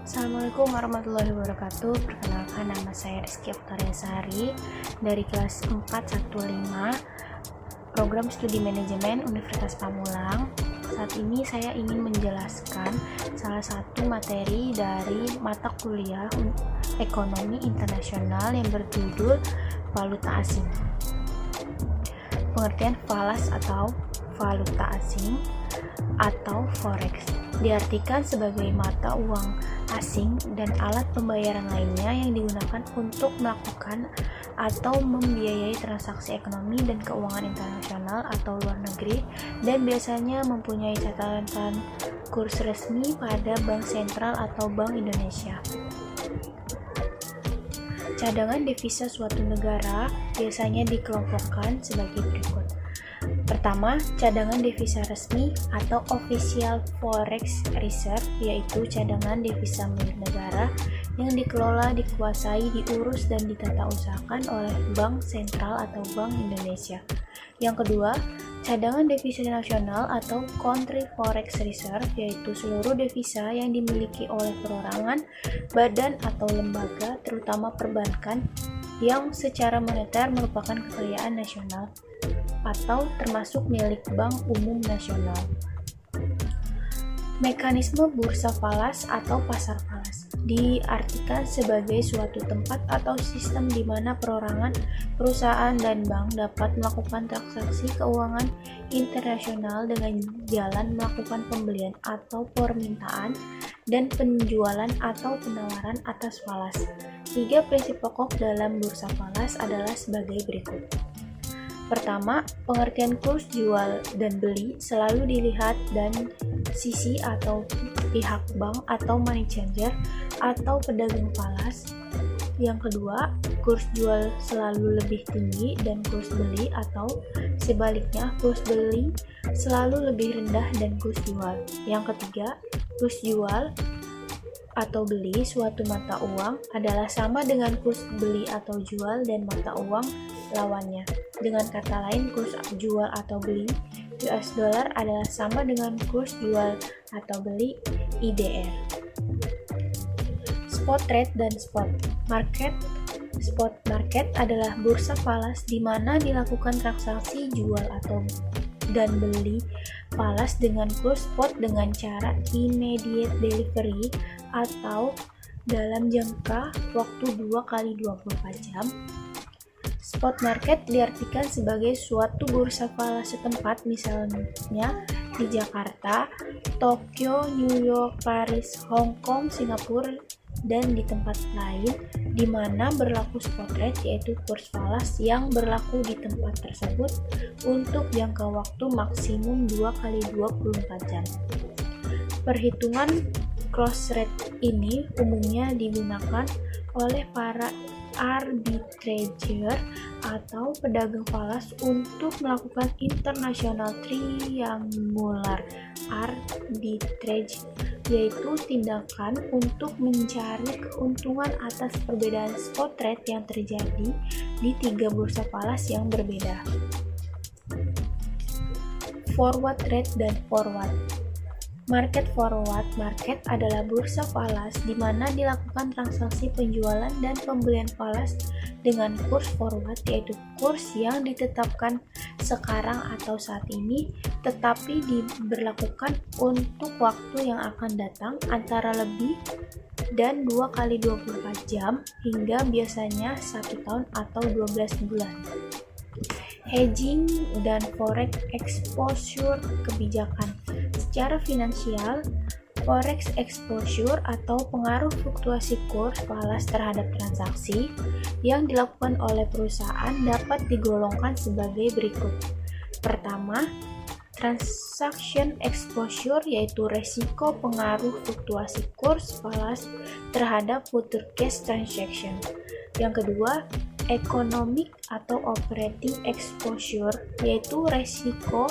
Assalamualaikum warahmatullahi wabarakatuh. Perkenalkan, nama saya Rizky Oktaria Sari dari kelas 415 Program Studi Manajemen Universitas Pamulang. Saat ini saya ingin menjelaskan salah satu materi dari mata kuliah Ekonomi Internasional yang berjudul Valuta Asing. Pengertian falas atau valuta asing atau forex diartikan sebagai mata uang asing dan alat pembayaran lainnya yang digunakan untuk melakukan atau membiayai transaksi ekonomi dan keuangan internasional atau luar negeri, dan biasanya mempunyai catatan kurs resmi pada Bank Sentral atau Bank Indonesia. Cadangan devisa suatu negara biasanya dikelompokkan sebagai berikut. Pertama, cadangan devisa resmi atau official forex reserve, yaitu cadangan devisa milik negara yang dikelola, dikuasai, diurus, dan ditata usahakan oleh Bank Sentral atau Bank Indonesia. Yang kedua, cadangan devisa nasional atau country forex reserve, yaitu seluruh devisa yang dimiliki oleh perorangan, badan, atau lembaga, terutama perbankan, yang secara moneter merupakan kekayaan nasional atau termasuk milik Bank Umum Nasional. Mekanisme bursa falas atau pasar falas diartikan sebagai suatu tempat atau sistem di mana perorangan, perusahaan, dan bank dapat melakukan transaksi keuangan internasional dengan jalan melakukan pembelian atau permintaan dan penjualan atau penawaran atas falas. 3 prinsip pokok dalam bursa falas adalah sebagai berikut. Pertama, pengertian kurs jual dan beli selalu dilihat dan sisi atau pihak bank atau money changer atau pedagang falas. Yang kedua, kurs jual selalu lebih tinggi dan kurs beli, atau sebaliknya kurs beli selalu lebih rendah dan kurs jual. Yang ketiga, kurs jual atau beli suatu mata uang adalah sama dengan kurs beli atau jual dan mata uang lawannya. Dengan kata lain, kurs jual atau beli US dollar adalah sama dengan kurs jual atau beli IDR. Spot trade dan spot market. Spot market adalah bursa falas di mana dilakukan transaksi jual atau dan beli falas dengan kurs spot dengan cara immediate delivery atau dalam jangka waktu 2x24 jam. Spot market diartikan sebagai suatu bursa falas setempat, misalnya di Jakarta, Tokyo, New York, Paris, Hong Kong, Singapura, dan di tempat lain di mana berlaku spot rate, yaitu kurs falas yang berlaku di tempat tersebut untuk jangka waktu maksimum 2x24 jam. Perhitungan cross rate ini umumnya digunakan oleh para arbitrager atau pedagang falas untuk melakukan international triangular arbitrage, yaitu tindakan untuk mencari keuntungan atas perbedaan spot rate yang terjadi di 3 bursa falas yang berbeda. Forward rate dan forward market. Forward market adalah bursa falas di mana dilakukan transaksi penjualan dan pembelian falas dengan kurs forward, yaitu kurs yang ditetapkan sekarang atau saat ini tetapi diberlakukan untuk waktu yang akan datang antara lebih dan 2x24 jam hingga biasanya 1 tahun atau 12 bulan. Hedging dan forex exposure kebijakan. Secara finansial, forex exposure atau pengaruh fluktuasi kurs falas terhadap transaksi yang dilakukan oleh perusahaan dapat digolongkan sebagai berikut. Pertama, transaction exposure, yaitu resiko pengaruh fluktuasi kurs falas terhadap future cash transaction. Yang kedua, economic atau operating exposure, yaitu resiko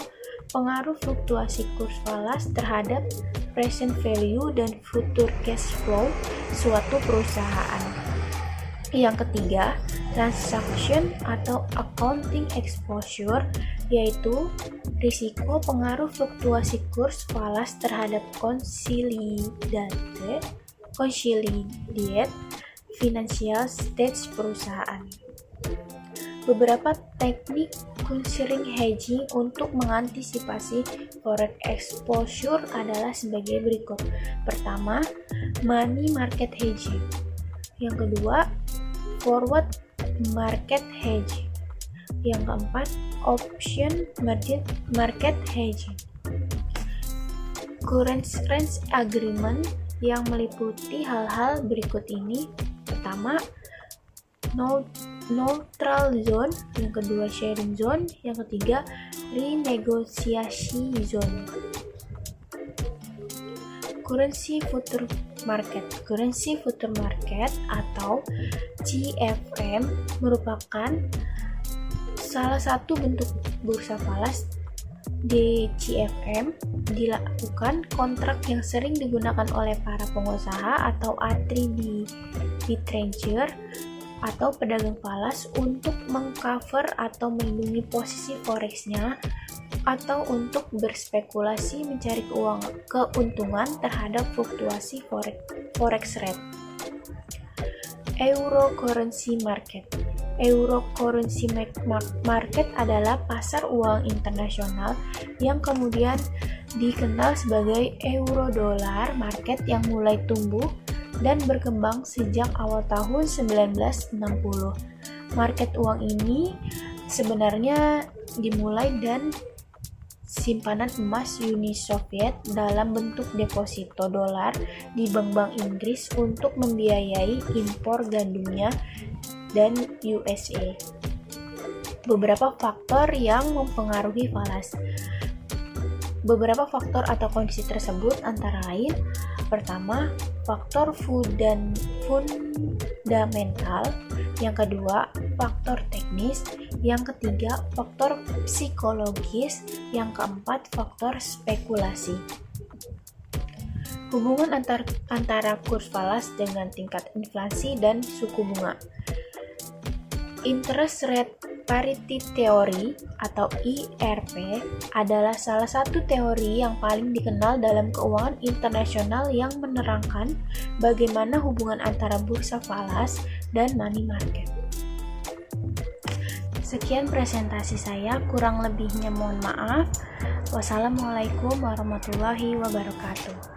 pengaruh fluktuasi kurs falas terhadap present value dan future cash flow suatu perusahaan. Yang ketiga, transaction atau accounting exposure, yaitu risiko pengaruh fluktuasi kurs falas terhadap konsolidasi consolidate financial stage perusahaan. Beberapa teknik currency hedging untuk mengantisipasi forex exposure adalah sebagai berikut. Pertama, money market hedging. Yang kedua, forward market hedging. Yang keempat, option market hedging. Currency range agreement yang meliputi hal-hal berikut ini. Pertama, neutral zone, yang kedua sharing zone, yang ketiga renegotiasi zone. Currency future market. Currency future market atau CFM merupakan salah satu bentuk bursa falas. Di CFM dilakukan kontrak yang sering digunakan oleh para pengusaha atau arbitrager atau pedagang falas untuk mengcover atau melindungi posisi forex-nya atau untuk berspekulasi mencari keuntungan terhadap fluktuasi forex rate. Euro currency market. Euro currency market adalah pasar uang internasional yang kemudian dikenal sebagai euro dollar market yang mulai tumbuh dan berkembang sejak awal tahun 1960. Market uang ini sebenarnya dimulai dan simpanan emas Uni Soviet dalam bentuk deposito dolar di bank-bank Inggris untuk membiayai impor gandumnya dan USA. Beberapa faktor yang mempengaruhi falas. Beberapa faktor atau kondisi tersebut antara lain: pertama, faktor fundamental, yang kedua, faktor teknis, yang ketiga, faktor psikologis, yang keempat, faktor spekulasi. Hubungan antara kurs falas dengan tingkat inflasi dan suku bunga. Interest rate parity theory atau IRP adalah salah satu teori yang paling dikenal dalam keuangan internasional yang menerangkan bagaimana hubungan antara bursa falas dan money market. Sekian presentasi saya, kurang lebihnya mohon maaf. Wassalamualaikum warahmatullahi wabarakatuh.